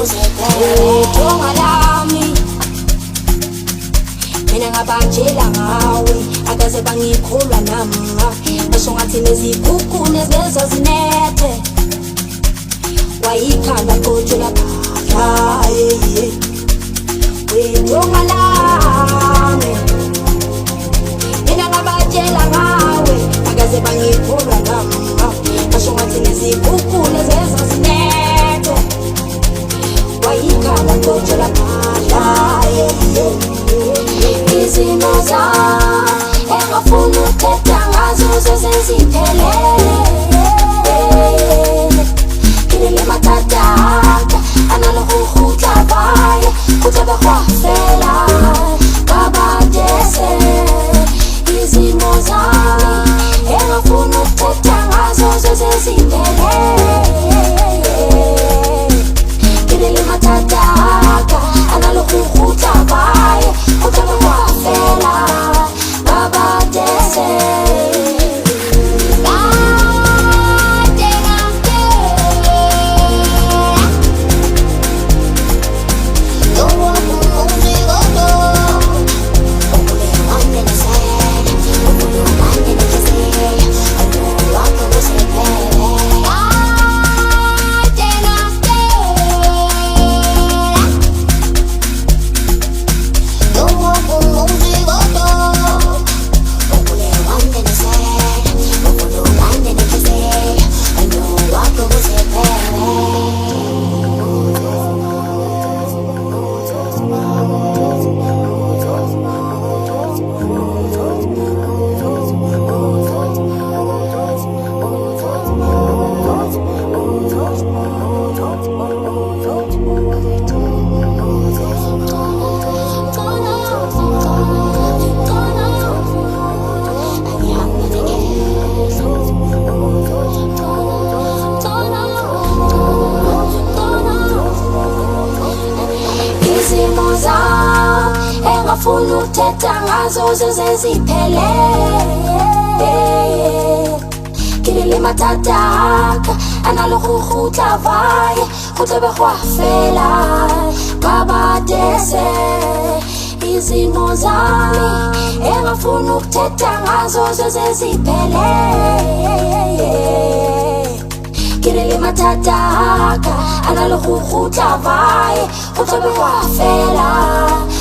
Tonga lami mina ngabanjela ngawe akaze bangikholwa nama basho ngathi nezigugu nezeza zinethe wayikhanda kodwa lapha tonga lami mina ngabanjela ngawe akaze bangikholwa nama basho ngathi nezigugu nezeza zinethe wayikhanda kodwa lapha izimo zami engafuna ukuthetha ngazo zeziphelele kilele matataka analokugutla baya kutla begwafela kabadese izimo zami engafuna ukuthetha ngazo zeziphelele kilele matataka analokugutla baya kutla begwafela kabadese engafuna ukuthetha ngazo zeziphelele kilele matataka analokugutla vaya kutla begwafela kabadese izimo zami engafuna ukuthetha ngazo zeziphelele kilele matataka analokugutla vaya kutla begwafela